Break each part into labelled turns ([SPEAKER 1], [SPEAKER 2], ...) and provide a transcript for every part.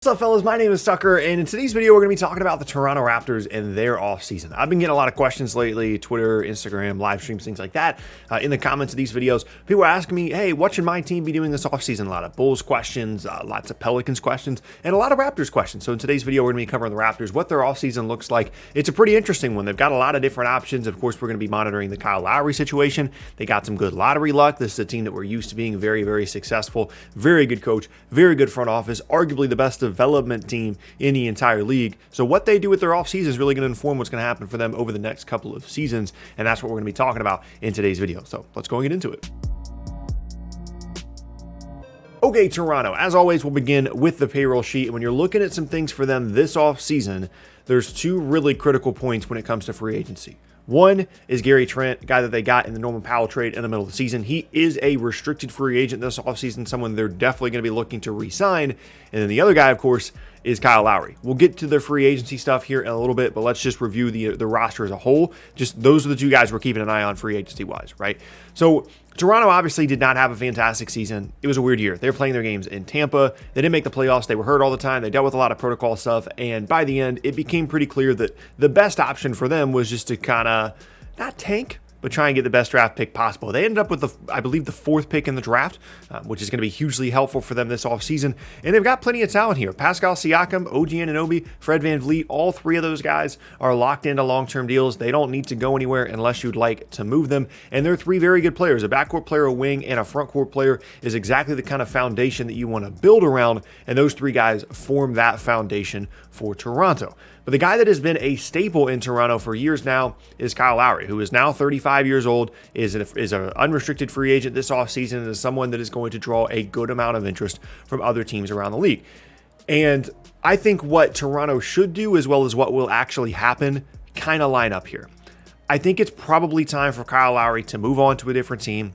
[SPEAKER 1] What's up, fellas? My name is Tucker, and in today's video, we're going to be talking about the Toronto Raptors and their offseason. I've been getting a lot of questions lately, Twitter, Instagram, live streams, things like that, in the comments of these videos. People are asking me, hey, what should my team be doing this offseason? A lot of Bulls questions, lots of Pelicans questions, and a lot of Raptors questions. So in today's video, we're going to be covering the Raptors, what their offseason looks like. It's a pretty interesting one. They've got a lot of different options. Of course, we're going to be monitoring the Kyle Lowry situation. They got some good lottery luck. This is a team that we're used to being very, very successful. Very good coach, very good front office, arguably the best development team in the entire league. So what they do with their offseason is really going to inform what's going to happen for them over the next couple of seasons, and that's what we're going to be talking about in today's video. So let's go and get into it. Okay, Toronto, as always, we'll begin with the payroll sheet. And when you're looking at some things for them this offseason, there's two really critical points when it comes to free agency. One is Gary Trent, a guy that they got in the Norman Powell trade in the middle of the season. He is a restricted free agent this offseason, someone they're definitely going to be looking to re-sign. And then the other guy, of course, is Kyle Lowry. We'll get to the free agency stuff here in a little bit, but let's just review the roster as a whole. Just those are the two guys we're keeping an eye on free agency-wise, right? So Toronto obviously did not have a fantastic season. It was a weird year. They were playing their games in Tampa. They didn't make the playoffs. They were hurt all the time. They dealt with a lot of protocol stuff, and by the end, it became pretty clear that the best option for them was just to kind of not tank, but try and get the best draft pick possible. They ended up with, I believe, the fourth pick in the draft, which is going to be hugely helpful for them this offseason. And they've got plenty of talent here. Pascal Siakam, OG Anunoby, Fred VanVleet, all three of those guys are locked into long-term deals. They don't need to go anywhere unless you'd like to move them. And they're three very good players. A backcourt player, a wing, and a frontcourt player is exactly the kind of foundation that you want to build around. And those three guys form that foundation for Toronto. But the guy that has been a staple in Toronto for years now is Kyle Lowry, who is now 35 years old, is an unrestricted free agent this offseason, and is someone that is going to draw a good amount of interest from other teams around the league. And I think what Toronto should do, as well as what will actually happen, kind of line up here. I think it's probably time for Kyle Lowry to move on to a different team,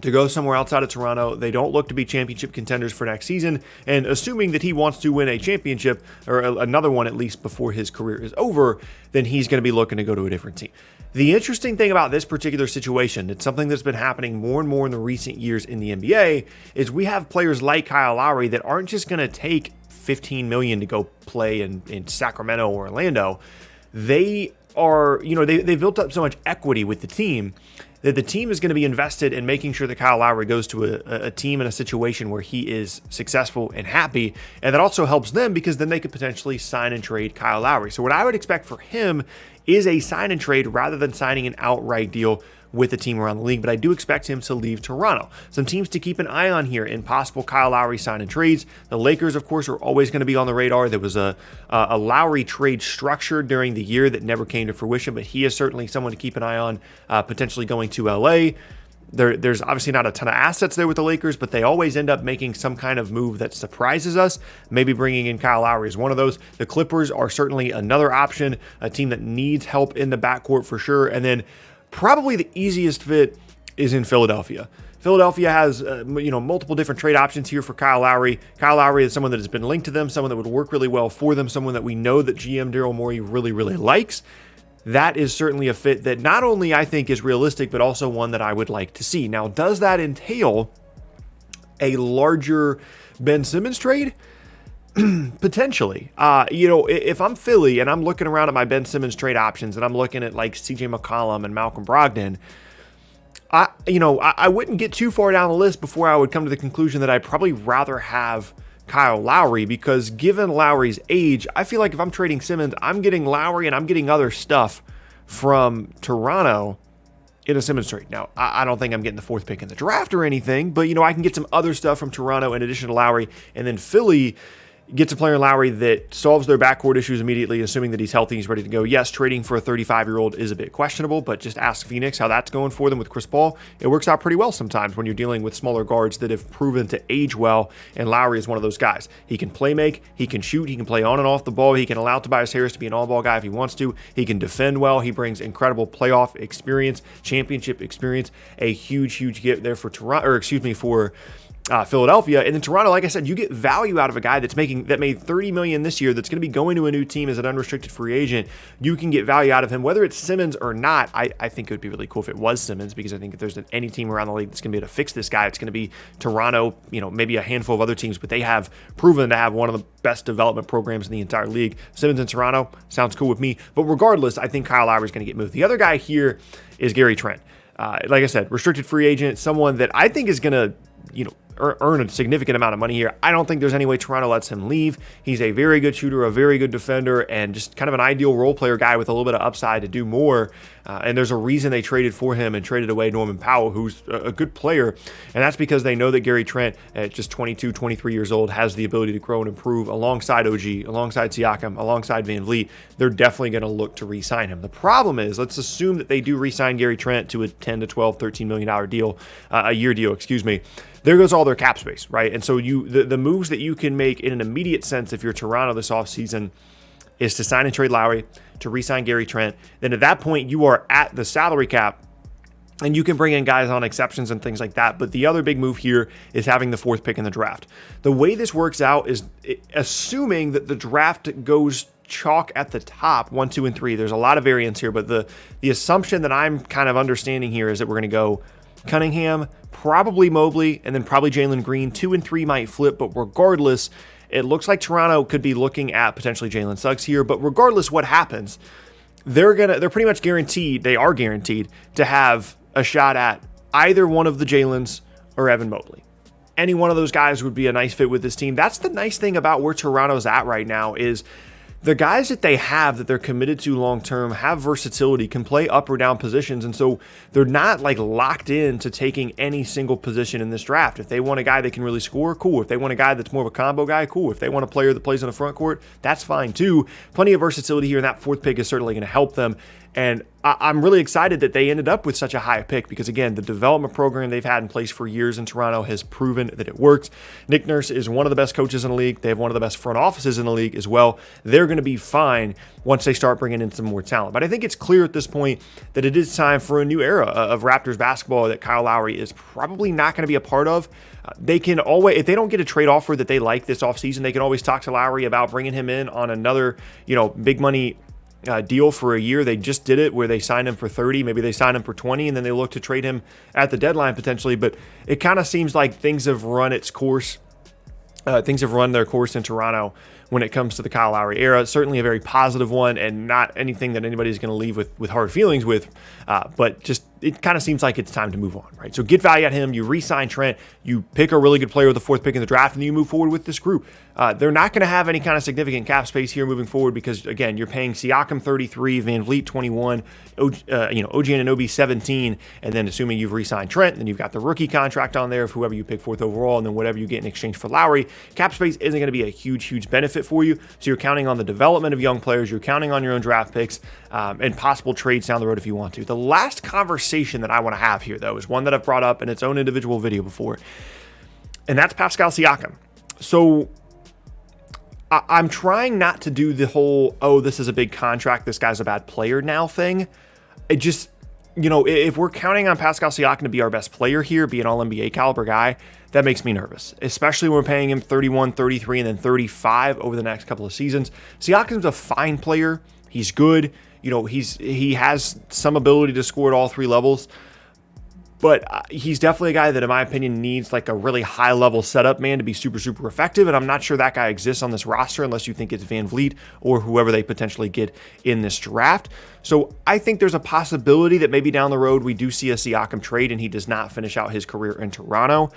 [SPEAKER 1] to go somewhere outside of Toronto. They don't look to be championship contenders for next season, and assuming that he wants to win a championship, or another one at least before his career is over, then he's going to be looking to go to a different team. The interesting thing about this particular situation, it's something that's been happening more and more in the recent years in the NBA, is we have players like Kyle Lowry that aren't just going to take $15 million to go play in Sacramento or Orlando. They are, they built up so much equity with the team that the team is going to be invested in making sure that Kyle Lowry goes to a team in a situation where he is successful and happy. And that also helps them because then they could potentially sign and trade Kyle Lowry. So what I would expect for him is a sign and trade rather than signing an outright deal with the team around the league, but I do expect him to leave Toronto. Some teams to keep an eye on here in possible Kyle Lowry sign and trades. The Lakers, of course, are always going to be on the radar. There was a Lowry trade structured during the year that never came to fruition, but he is certainly someone to keep an eye on, potentially going to LA. There's obviously not a ton of assets there with the Lakers, but they always end up making some kind of move that surprises us. Maybe bringing in Kyle Lowry is one of those. The Clippers are certainly another option, a team that needs help in the backcourt for sure. And then probably the easiest fit is in Philadelphia. Philadelphia has multiple different trade options here for Kyle Lowry. Kyle Lowry is someone that has been linked to them, someone that would work really well for them, someone that we know that GM Daryl Morey really, really likes. That is certainly a fit that not only I think is realistic, but also one that I would like to see. Now, does that entail a larger Ben Simmons trade? Potentially. If I'm Philly and I'm looking around at my Ben Simmons trade options and I'm looking at like CJ McCollum and Malcolm Brogdon, I wouldn't get too far down the list before I would come to the conclusion that I'd probably rather have Kyle Lowry, because given Lowry's age, I feel like if I'm trading Simmons, I'm getting Lowry and I'm getting other stuff from Toronto in a Simmons trade. Now, I don't think I'm getting the fourth pick in the draft or anything, but I can get some other stuff from Toronto in addition to Lowry, and then Philly gets a player in Lowry that solves their backcourt issues immediately, assuming that he's healthy, he's ready to go. Yes, trading for a 35-year-old is a bit questionable, but just ask Phoenix how that's going for them with Chris Paul. It works out pretty well sometimes when you're dealing with smaller guards that have proven to age well, and Lowry is one of those guys. He can play make, he can shoot, he can play on and off the ball, he can allow Tobias Harris to be an all-ball guy if he wants to, he can defend well, he brings incredible playoff experience, championship experience, a huge gift there for Toronto, for Philadelphia. And then Toronto, like I said, you get value out of a guy that made $30 million this year, that's going to be going to a new team as an unrestricted free agent. You can get value out of him, whether it's Simmons or not. I think it would be really cool if it was Simmons, because I think if there's any team around the league that's going to be able to fix this guy, it's going to be Toronto, maybe a handful of other teams, but they have proven to have one of the best development programs in the entire league. Simmons in Toronto sounds cool with me. But regardless, I think Kyle Lowry is going to get moved. The other guy here is Gary Trent. Like I said, restricted free agent, someone that I think is going to, earn a significant amount of money here. I don't think there's any way Toronto lets him leave. He's a very good shooter, a very good defender, and just kind of an ideal role player guy with a little bit of upside to do more. And there's a reason they traded for him and traded away Norman Powell, who's a good player. And that's because they know that Gary Trent, at just 22, 23 years old, has the ability to grow and improve alongside OG, alongside Siakam, alongside Van Vliet. They're definitely going to look to re-sign him. The problem is, let's assume that they do re-sign Gary Trent to a $10 to $12, $13 million deal, a year deal, There goes all their cap space, right? And so the moves that you can make in an immediate sense if you're Toronto this offseason is to sign and trade Lowry, to re-sign Gary Trent. Then at that point, you are at the salary cap, and you can bring in guys on exceptions and things like that. But the other big move here is having the 4th pick in the draft. The way this works out is assuming that the draft goes chalk at the top, 1, 2, and 3. There's a lot of variance here, but the assumption that I'm kind of understanding here is that we're going to go Cunningham, probably Mobley, and then probably Jalen Green. 2 and 3 might flip, but regardless, it looks like Toronto could be looking at potentially Jalen Suggs here. But regardless what happens, they're pretty much guaranteed, they are guaranteed to have a shot at either one of the Jalens or Evan Mobley. Any one of those guys would be a nice fit with this team. That's the nice thing about where Toronto's at right now, is the guys that they have that they're committed to long-term have versatility, can play up or down positions, and so they're not like locked in to taking any single position in this draft. If they want a guy that can really score, cool. If they want a guy that's more of a combo guy, cool. If they want a player that plays in the front court, that's fine too. Plenty of versatility here, and that 4th pick is certainly going to help them. And I'm really excited that they ended up with such a high pick because, again, the development program they've had in place for years in Toronto has proven that it works. Nick Nurse is one of the best coaches in the league. They have one of the best front offices in the league as well. They're going to be fine once they start bringing in some more talent. But I think it's clear at this point that it is time for a new era of Raptors basketball that Kyle Lowry is probably not going to be a part of. They can always, if they don't get a trade offer that they like this offseason, they can always talk to Lowry about bringing him in on another, big money deal for a year. They just did it where they signed him for 30, maybe they signed him for 20, and then they look to trade him at the deadline potentially. But it kind of seems like things have run its course. Things have run their course in Toronto when it comes to the Kyle Lowry era. Certainly a very positive one, and not anything that anybody's going to leave with hard feelings with, but just it kind of seems like it's time to move on, right? So get value at him, you re-sign Trent, you pick a really good player with the 4th pick in the draft, and you move forward with this group. They're not going to have any kind of significant cap space here moving forward because, again, you're paying Siakam 33, Van Vliet 21, OG Anunoby 17, and then assuming you've re-signed Trent, then you've got the rookie contract on there of whoever you pick 4th overall, and then whatever you get in exchange for Lowry. Cap space isn't going to be a huge benefit for you, so you're counting on the development of young players, you're counting on your own draft picks, and possible trades down the road if you want to. The last conversation that I want to have here, though, is one that I've brought up in its own individual video before, and that's Pascal Siakam. So I'm trying not to do the whole, this is a big contract, this guy's a bad player now thing. It just, if we're counting on Pascal Siakam to be our best player here, be an all-NBA caliber guy, that makes me nervous, especially when we're paying him 31, 33, and then 35 over the next couple of seasons. Siakam's a fine player. He's good. He has some ability to score at all 3 levels. But he's definitely a guy that, in my opinion, needs like a really high-level setup man to be super effective, and I'm not sure that guy exists on this roster unless you think it's Van Vliet or whoever they potentially get in this draft. So I think there's a possibility that maybe down the road we do see a Siakam trade and he does not finish out his career in Toronto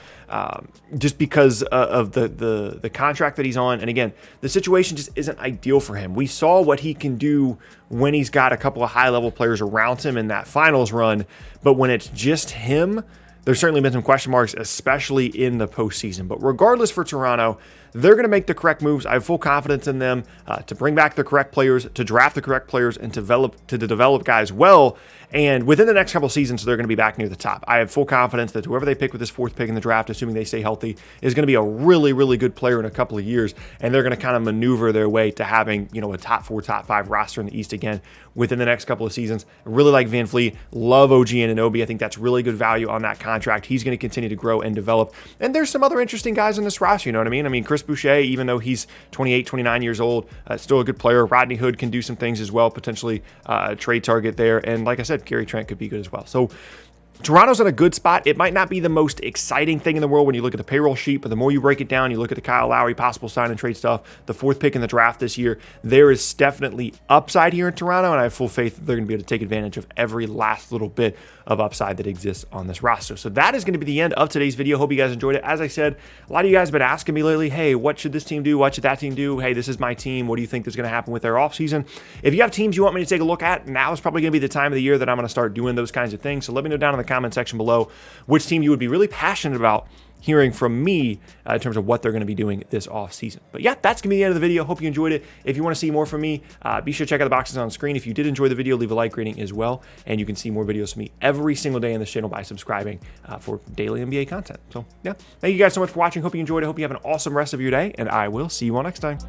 [SPEAKER 1] just because of the contract that he's on. And again, the situation just isn't ideal for him. We saw what he can do when he's got a couple of high-level players around him in that finals run, but when it's just him, there's certainly been some question marks, especially in the postseason. But regardless for Toronto, they're going to make the correct moves. I have full confidence in them to bring back the correct players, to draft the correct players, and to develop guys well. And within the next couple of seasons, they're going to be back near the top. I have full confidence that whoever they pick with this 4th pick in the draft, assuming they stay healthy, is going to be a really, really good player in a couple of years. And they're going to kind of maneuver their way to having, a top 4, top 5 roster in the East again within the next couple of seasons. I really like VanVleet. Love OG Anunoby. I think that's really good value on that contract. He's going to continue to grow and develop. And there's some other interesting guys in this roster, you know what I mean? I mean, Chris Boucher, even though he's 28, 29 years old, still a good player. Rodney Hood can do some things as well, potentially a trade target there. And like I said, Gary Trent could be good as well. So Toronto's in a good spot. It might not be the most exciting thing in the world when you look at the payroll sheet, but the more you break it down, you look at the Kyle Lowry possible sign and trade stuff, the 4th pick in the draft this year, there is definitely upside here in Toronto, and I have full faith that they're going to be able to take advantage of every last little bit of upside that exists on this roster. So that is going to be the end of today's video. Hope you guys enjoyed it. As I said, a lot of you guys have been asking me lately, hey, what should this team do? What should that team do? Hey, this is my team. What do you think is going to happen with their offseason? If you have teams you want me to take a look at, now is probably going to be the time of the year that I'm going to start doing those kinds of things. So let me know down in the comment section below which team you would be really passionate about hearing from me in terms of what they're going to be doing this off season. But yeah, that's going to be the end of the video. Hope you enjoyed it. If you want to see more from me, be sure to check out the boxes on screen. If you did enjoy the video, leave a like rating as well. And you can see more videos from me every single day on this channel by subscribing for daily NBA content. So yeah, thank you guys so much for watching. Hope you enjoyed it. Hope you have an awesome rest of your day, and I will see you all next time.